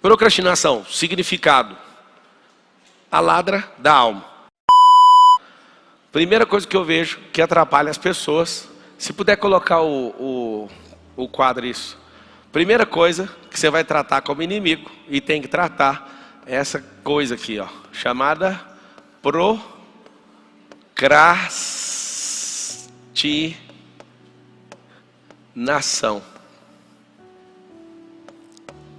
Procrastinação, significado. A ladra da alma. Primeira coisa que eu vejo que atrapalha as pessoas. Se puder colocar o quadro isso. Primeira coisa que você vai tratar como inimigo e tem que tratar é essa coisa aqui, ó, chamada procrastinação.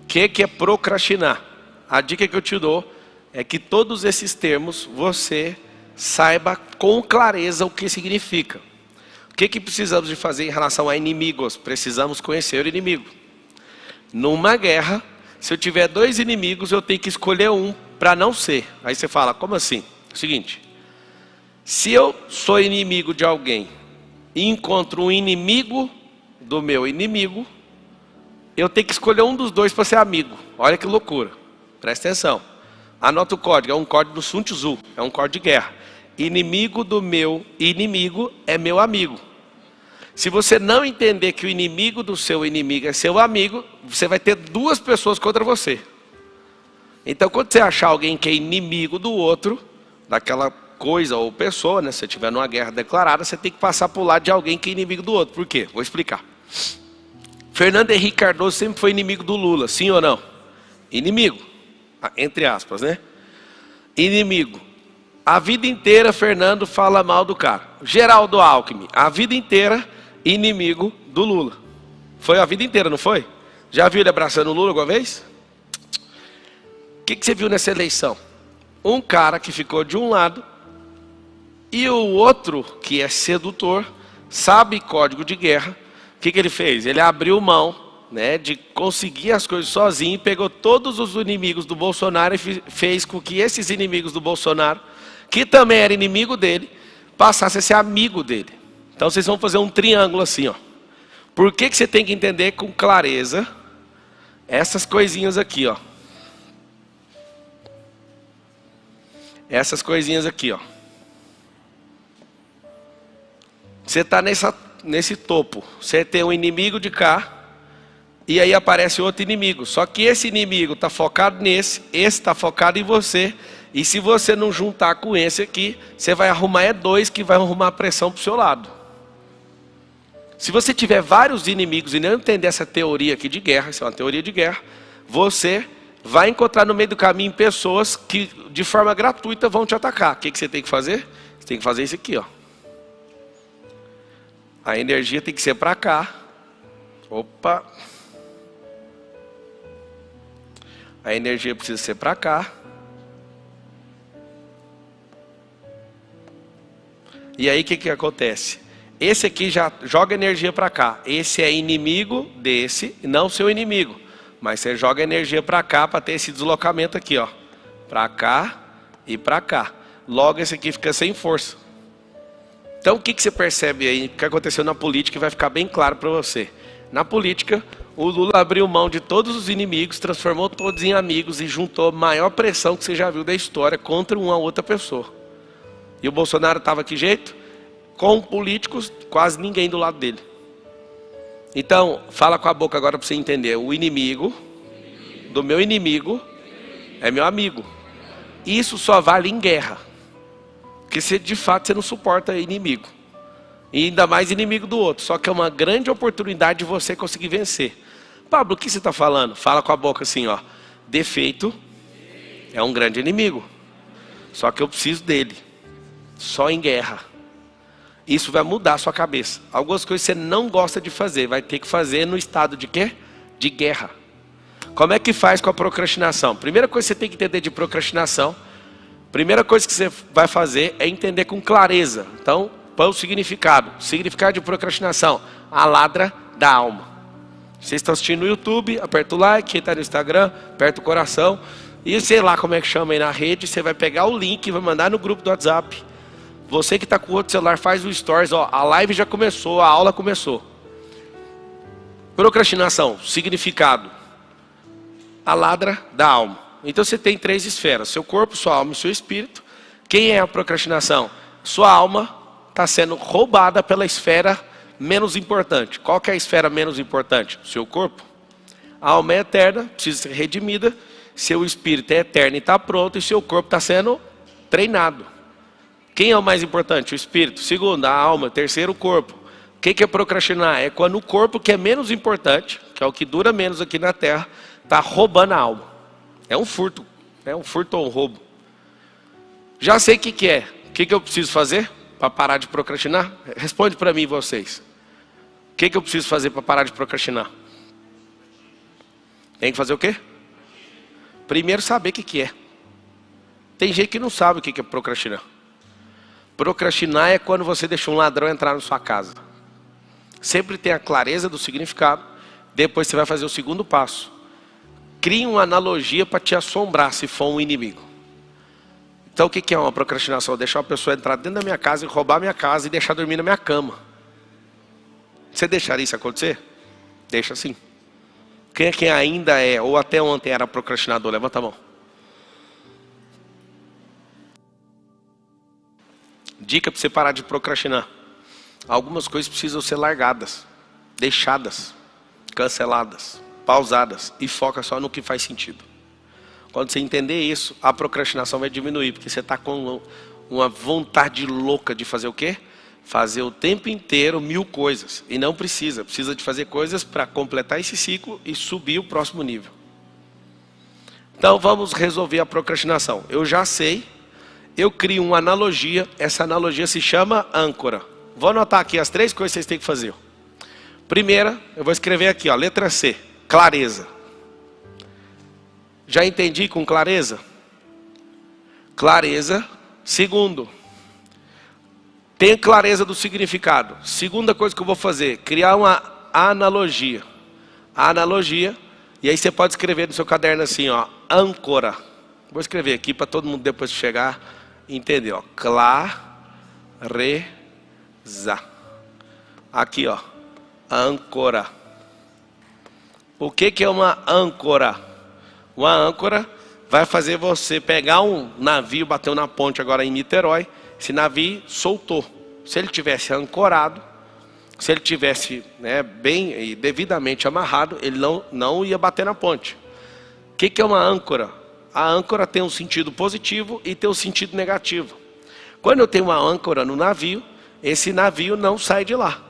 O que é procrastinar? A dica que eu te dou é que todos esses termos você saiba com clareza o que significa. O que precisamos de fazer em relação a inimigos? Precisamos conhecer o inimigo. Numa guerra, se eu tiver dois inimigos, eu tenho que escolher um para não ser. Aí você fala, como assim? É o seguinte, se eu sou inimigo de alguém e encontro um inimigo do meu inimigo, eu tenho que escolher um dos dois para ser amigo. Olha que loucura. Presta atenção. Anota o código, é um código do Sun Tzu, é um código de guerra. Inimigo do meu inimigo é meu amigo. Se você não entender que o inimigo do seu inimigo é seu amigo, você vai ter duas pessoas contra você. Então, quando você achar alguém que é inimigo do outro, daquela coisa ou pessoa, né? Se você estiver numa guerra declarada, você tem que passar por lado de alguém que é inimigo do outro. Por quê? Vou explicar. Fernando Henrique Cardoso sempre foi inimigo do Lula, sim ou não? Inimigo, entre aspas, né? Inimigo. A vida inteira Fernando fala mal do cara. Geraldo Alckmin, a vida inteira inimigo do Lula. Foi a vida inteira, não foi? Já viu ele abraçando o Lula alguma vez? O que você viu nessa eleição? Um cara que ficou de um lado e o outro, que é sedutor, sabe código de guerra. O que ele fez? Ele abriu mão, né, de conseguir as coisas sozinho, pegou todos os inimigos do Bolsonaro e fez com que esses inimigos do Bolsonaro, que também era inimigo dele, passasse a ser amigo dele. Então vocês vão fazer um triângulo assim, ó. Por que você tem que entender com clareza essas coisinhas aqui, ó? Essas coisinhas aqui, ó. Você está nesse topo. Você tem um inimigo de cá. E aí aparece outro inimigo. Só que esse inimigo está focado nesse. Esse está focado em você. E se você não juntar com esse aqui, você vai arrumar dois que vai arrumar pressão para o seu lado. Se você tiver vários inimigos e não entender essa teoria aqui de guerra, isso é uma teoria de guerra, você vai encontrar no meio do caminho pessoas que de forma gratuita vão te atacar. O que você tem que fazer? Você tem que fazer isso aqui, ó. A energia tem que ser para cá. Opa. A energia precisa ser para cá. E aí o que acontece? Esse aqui já joga energia para cá. Esse é inimigo desse, não seu inimigo. Mas você joga energia para cá para ter esse deslocamento aqui, ó. Para cá e para cá. Logo esse aqui fica sem força. Então o que você percebe aí? O que aconteceu na política vai ficar bem claro para você. Na política, o Lula abriu mão de todos os inimigos, transformou todos em amigos e juntou a maior pressão que você já viu da história contra uma outra pessoa. E o Bolsonaro estava que jeito? Com políticos, quase ninguém do lado dele. Então, fala com a boca agora para você entender. O inimigo do meu inimigo é meu amigo. Isso só vale em guerra. Porque se de fato você não suporta inimigo. E ainda mais inimigo do outro. Só que é uma grande oportunidade de você conseguir vencer. Pablo, o que você está falando? Fala com a boca assim, ó. Defeito é um grande inimigo. Só que eu preciso dele. Só em guerra. Isso vai mudar a sua cabeça. Algumas coisas você não gosta de fazer, vai ter que fazer no estado de quê? De guerra. Como é que faz com a procrastinação? Primeira coisa que você tem que entender de procrastinação, primeira coisa que você vai fazer é entender com clareza. Então, qual é o significado? O significado de procrastinação, a ladra da alma. Vocês estão assistindo no YouTube, aperta o like, quem está no Instagram, aperta o coração. E sei lá como é que chama aí na rede, você vai pegar o link e vai mandar no grupo do WhatsApp. Você que está com o outro celular, faz o stories, ó, a live já começou, a aula começou. Procrastinação, significado. A ladra da alma. Então você tem três esferas, seu corpo, sua alma e seu espírito. Quem é a procrastinação? Sua alma está sendo roubada pela esfera menos importante. Qual que é a esfera menos importante? Seu corpo. A alma é eterna, precisa ser redimida. Seu espírito é eterno e está pronto. E seu corpo está sendo treinado. Quem é o mais importante? O espírito. Segundo, a alma. Terceiro, o corpo. O que é procrastinar? É quando o corpo, que é menos importante, que é o que dura menos aqui na Terra, está roubando a alma. É um furto. É um furto ou um roubo. Já sei o que é. O que eu preciso fazer para parar de procrastinar? Responde para mim, vocês. O que eu preciso fazer para parar de procrastinar? Tem que fazer o quê? Primeiro, saber o que é. Tem gente que não sabe o que é procrastinar. Procrastinar é quando você deixa um ladrão entrar na sua casa. Sempre tem a clareza do significado. Depois você vai fazer o segundo passo. Crie uma analogia para te assombrar se for um inimigo. Então o que é uma procrastinação? Deixar uma pessoa entrar dentro da minha casa e roubar a minha casa e deixar dormir na minha cama. Você deixaria isso acontecer? Deixa assim. Quem é que ainda é, ou até ontem era procrastinador? Levanta a mão. Dica para você parar de procrastinar. Algumas coisas precisam ser largadas, deixadas, canceladas, pausadas. E foca só no que faz sentido. Quando você entender isso, a procrastinação vai diminuir. Porque você está com uma vontade louca de fazer o quê? Fazer o tempo inteiro 1000 coisas. E não precisa. Precisa de fazer coisas para completar esse ciclo e subir o próximo nível. Então vamos resolver a procrastinação. Eu já sei. Eu crio uma analogia. Essa analogia se chama âncora. Vou anotar aqui as 3 coisas que vocês têm que fazer. Primeira, eu vou escrever aqui, ó, letra C. Clareza. Já entendi com clareza? Clareza. Segundo, tenha clareza do significado. Segunda coisa que eu vou fazer, criar uma analogia. A analogia, e aí você pode escrever no seu caderno assim, ó, âncora. Vou escrever aqui para todo mundo depois chegar entender, ó. Clareza. Aqui, ó, âncora. O que é uma âncora? Uma âncora vai fazer você pegar um navio, bateu na ponte agora em Niterói. Esse navio soltou. Se ele tivesse ancorado, se ele tivesse, né, bem e devidamente amarrado, ele não ia bater na ponte. O que é uma âncora? A âncora tem um sentido positivo e tem um sentido negativo. Quando eu tenho uma âncora no navio, esse navio não sai de lá.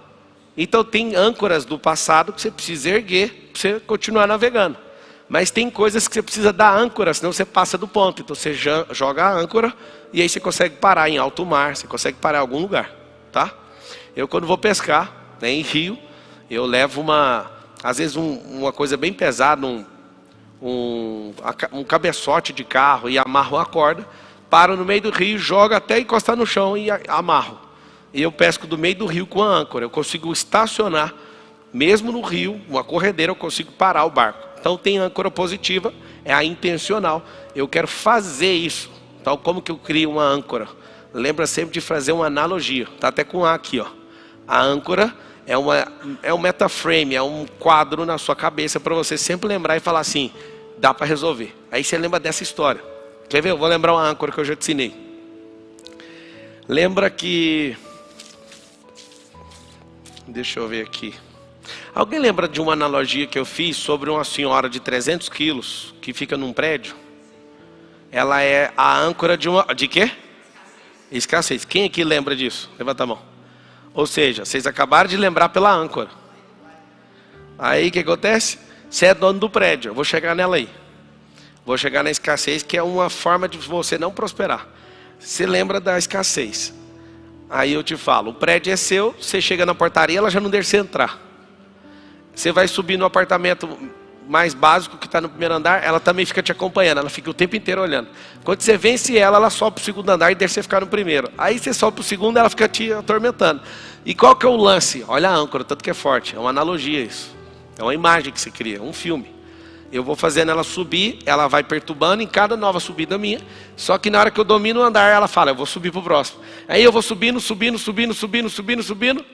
Então tem âncoras do passado que você precisa erguer para você continuar navegando. Mas tem coisas que você precisa dar âncora, senão você passa do ponto. Então você joga a âncora e aí você consegue parar em alto mar, você consegue parar em algum lugar, tá? Eu quando vou pescar, né, em rio, eu levo às vezes uma coisa bem pesada, um cabeçote de carro e amarro a corda, paro no meio do rio, jogo até encostar no chão e amarro. E eu pesco do meio do rio com a âncora. Eu consigo estacionar, mesmo no rio, uma corredeira, eu consigo parar o barco. Então tem âncora positiva, é a intencional. Eu quero fazer isso. Então como que eu crio uma âncora? Lembra sempre de fazer uma analogia. Está até com A aqui, ó. A âncora é um metaframe, é um quadro na sua cabeça para você sempre lembrar e falar assim, dá para resolver. Aí você lembra dessa história. Quer ver? Eu vou lembrar uma âncora que eu já te ensinei. Lembra que... Deixa eu ver aqui. Alguém lembra de uma analogia que eu fiz sobre uma senhora de 300 quilos que fica num prédio? Ela é a âncora de quê? Escassez. Quem aqui lembra disso? Levanta a mão. Ou seja, vocês acabaram de lembrar pela âncora. Aí o que acontece? Você é dono do prédio. Eu vou chegar nela aí. Vou chegar na escassez, que é uma forma de você não prosperar. Você lembra da escassez. Aí eu te falo, o prédio é seu, você chega na portaria, ela já não deixa você entrar. Você vai subir no apartamento mais básico que está no primeiro andar, ela também fica te acompanhando, ela fica o tempo inteiro olhando. Quando você vence ela sobe para o segundo andar e deixa você ficar no primeiro. Aí você sobe para o segundo, ela fica te atormentando. E qual que é o lance? Olha a âncora, tanto que é forte, é uma analogia isso. É uma imagem que você cria, um filme. Eu vou fazendo ela subir, ela vai perturbando em cada nova subida minha. Só que na hora que eu domino o andar, ela fala, eu vou subir para o próximo. Aí eu vou subindo,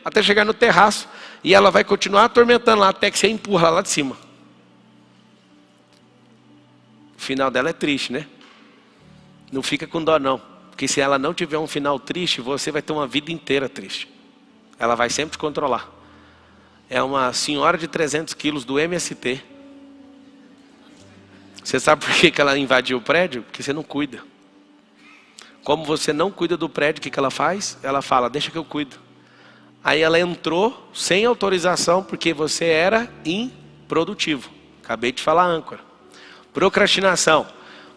até chegar no terraço. E ela vai continuar atormentando lá, até que você empurra lá de cima. O final dela é triste, né? Não fica com dó não. Porque se ela não tiver um final triste, você vai ter uma vida inteira triste. Ela vai sempre te controlar. É uma senhora de 300 quilos do MST. Você sabe por que ela invadiu o prédio? Porque você não cuida. Como você não cuida do prédio, o que ela faz? Ela fala, deixa que eu cuido. Aí ela entrou sem autorização porque você era improdutivo. Acabei de falar âncora. Procrastinação.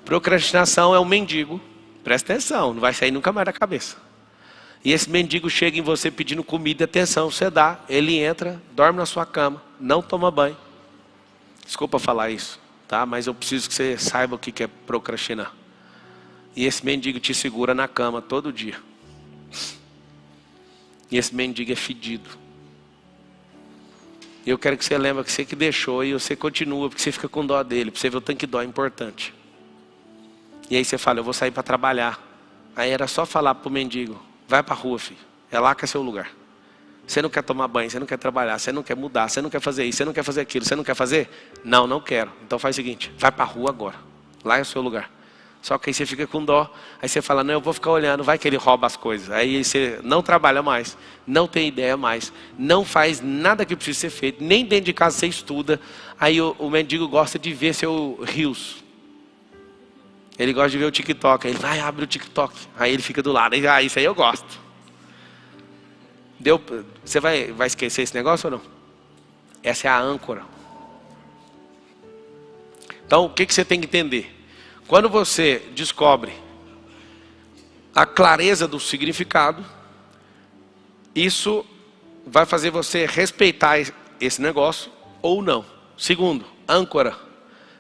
Procrastinação é um mendigo. Presta atenção, não vai sair nunca mais da cabeça. E esse mendigo chega em você pedindo comida e atenção. Você dá, ele entra, dorme na sua cama, não toma banho. Desculpa falar isso, tá? Mas eu preciso que você saiba o que é procrastinar. E esse mendigo te segura na cama todo dia. E esse mendigo é fedido. E eu quero que você lembre que você que deixou e você continua, porque você fica com dó dele, para você ver o tanto que dó é importante. E aí você fala, eu vou sair para trabalhar. Aí era só falar para o mendigo, vai para a rua, filho. É lá que é seu lugar. Você não quer tomar banho, você não quer trabalhar, você não quer mudar, você não quer fazer isso, você não quer fazer aquilo, você não quer fazer? Não, não quero. Então faz o seguinte, vai para a rua agora. Lá é o seu lugar. Só que aí você fica com dó. Aí você fala, não, eu vou ficar olhando, vai que ele rouba as coisas. Aí você não trabalha mais, não tem ideia mais, não faz nada que precisa ser feito, nem dentro de casa você estuda. Aí o mendigo gosta de ver seu Reels. Ele gosta de ver o TikTok. Aí ele vai, abre o TikTok. Aí ele fica do lado. Aí, isso aí eu gosto. Você vai esquecer esse negócio ou não? Essa é a âncora. Então, o que você tem que entender? Quando você descobre a clareza do significado, isso vai fazer você respeitar esse negócio ou não. Segundo, âncora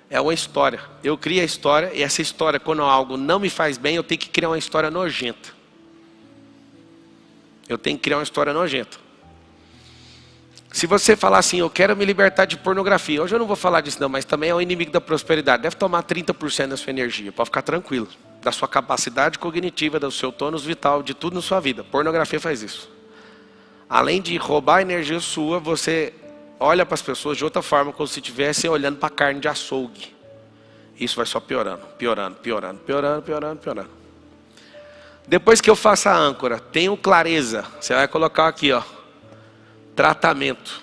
é uma história. Eu crio a história e essa história, quando algo não me faz bem, eu tenho que criar uma história nojenta. Eu tenho que criar uma história nojenta. Se você falar assim, eu quero me libertar de pornografia. Hoje eu não vou falar disso não, mas também é o inimigo da prosperidade. Deve tomar 30% da sua energia, pode ficar tranquilo. Da sua capacidade cognitiva, do seu tônus vital, de tudo na sua vida. Pornografia faz isso. Além de roubar a energia sua, você olha para as pessoas de outra forma, como se estivesse olhando para a carne de açougue. Isso vai só piorando, piorando, piorando, piorando, piorando, piorando. Depois que eu faço a âncora, tenho clareza. Você vai colocar aqui, ó. Tratamento.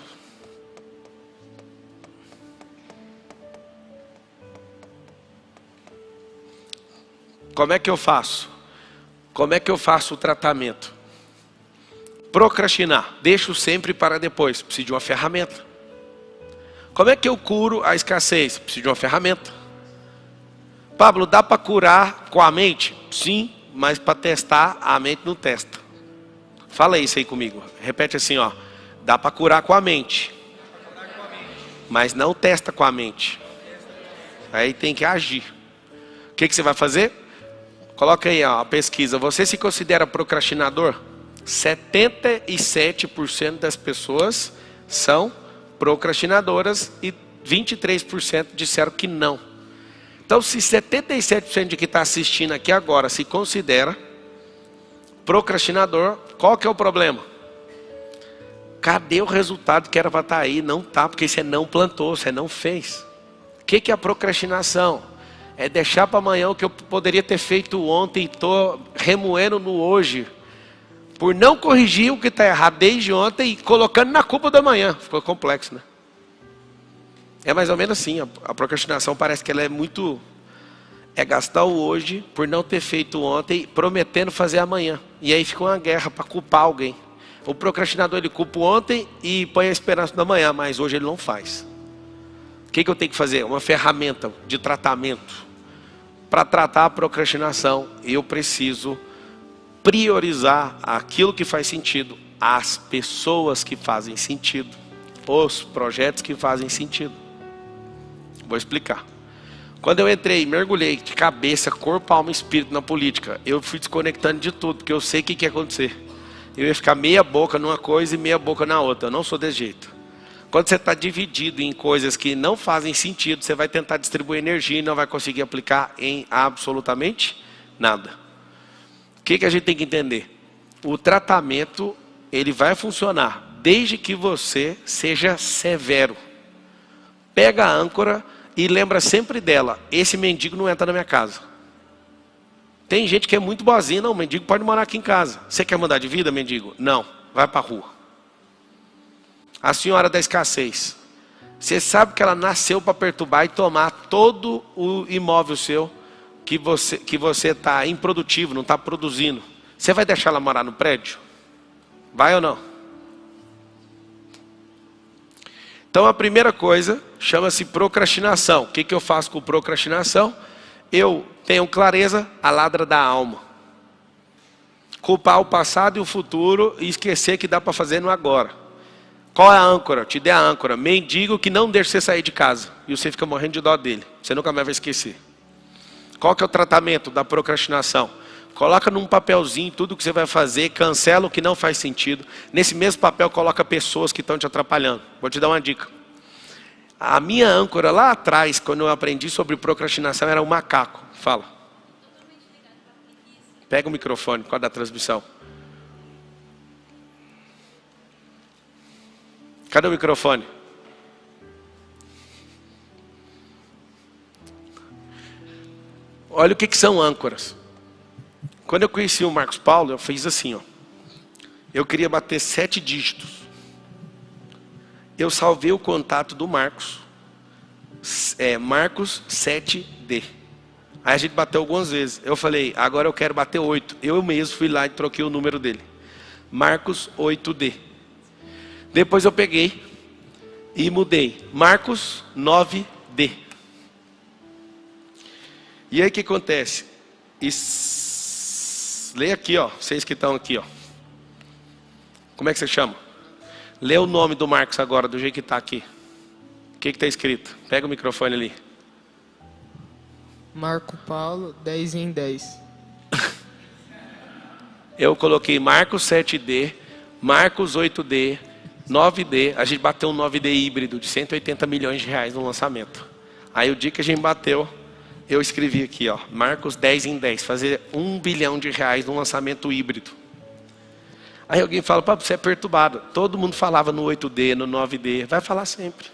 Como é que eu faço? Como é que eu faço o tratamento? Procrastinar. Deixo sempre para depois. Preciso de uma ferramenta. Como é que eu curo a escassez? Preciso de uma ferramenta. Pablo, dá para curar com a mente? Sim, mas para testar, a mente não testa. Fala isso aí comigo. Repete assim, ó. Dá para curar com a mente, mas não testa com a mente. Aí tem que agir. O que você vai fazer? Coloca aí ó, a pesquisa. Você se considera procrastinador? 77% das pessoas são procrastinadoras e 23% disseram que não. Então, se 77% de quem está assistindo aqui agora se considera procrastinador, qual que é o problema? Cadê o resultado que era para estar aí? Não está, porque você não plantou, você não fez. O que é a procrastinação? É deixar para amanhã o que eu poderia ter feito ontem e estou remoendo no hoje. Por não corrigir o que está errado desde ontem e colocando na culpa da manhã. Ficou complexo, né? É mais ou menos assim. A procrastinação parece que ela é muito... É gastar o hoje por não ter feito ontem, prometendo fazer amanhã. E aí fica uma guerra para culpar alguém. O procrastinador ele culpa ontem e põe a esperança da manhã, mas hoje ele não faz. O que eu tenho que fazer? Uma ferramenta de tratamento. Para tratar a procrastinação, eu preciso priorizar aquilo que faz sentido, as pessoas que fazem sentido, os projetos que fazem sentido. Vou explicar. Quando eu entrei, mergulhei de cabeça, corpo, alma e espírito na política, eu fui desconectando de tudo, porque eu sei o que ia acontecer. Eu ia ficar meia boca numa coisa e meia boca na outra. Eu não sou desse jeito. Quando você está dividido em coisas que não fazem sentido, você vai tentar distribuir energia e não vai conseguir aplicar em absolutamente nada. O que a gente tem que entender? O tratamento, ele vai funcionar desde que você seja severo. Pega a âncora e lembra sempre dela. Esse mendigo não entra na minha casa. Tem gente que é muito boazinha. Não, o mendigo pode morar aqui em casa. Você quer mudar de vida, mendigo? Não, vai para a rua. A senhora da escassez. Você sabe que ela nasceu para perturbar e tomar todo o imóvel seu que você está improdutivo, não está produzindo. Você vai deixar ela morar no prédio? Vai ou não? Então a primeira coisa chama-se procrastinação. O que eu faço com procrastinação? Eu tenho clareza, a ladra da alma. Culpar o passado e o futuro e esquecer que dá para fazer no agora. Qual é a âncora? Te dê a âncora. Mendigo que não deixa você sair de casa. E você fica morrendo de dó dele. Você nunca mais vai esquecer. Qual que é o tratamento da procrastinação? Coloca num papelzinho tudo que você vai fazer, cancela o que não faz sentido. Nesse mesmo papel coloca pessoas que estão te atrapalhando. Vou te dar uma dica. A minha âncora lá atrás, quando eu aprendi sobre procrastinação, era um macaco. Fala. Pega o microfone, qual da transmissão? Cadê o microfone? Olha o que são âncoras. Quando eu conheci o Marcos Paulo, eu fiz assim, ó. Eu queria bater 7 dígitos. Eu salvei o contato do Marcos. Marcos 7D. Aí a gente bateu algumas vezes. Eu falei, agora eu quero bater 8. Eu mesmo fui lá e troquei o número dele. Marcos 8D. Depois eu peguei e mudei. Marcos 9D. E aí o que acontece? Lê aqui, ó. Vocês que estão aqui, ó. Como é que você chama? Lê o nome do Marcos agora, do jeito que está aqui. O que está escrito? Pega o microfone ali. Marco Paulo, 10 em 10. Eu coloquei Marcos 7D, Marcos 8D, 9D. A gente bateu um 9D híbrido de 180 milhões de reais no lançamento. Aí o dia que a gente bateu, eu escrevi aqui, ó, Marcos 10 em 10, fazer 1 bilhão de reais no lançamento híbrido. Aí alguém fala, papo, você é perturbado. Todo mundo falava no 8D, no 9D, vai falar sempre.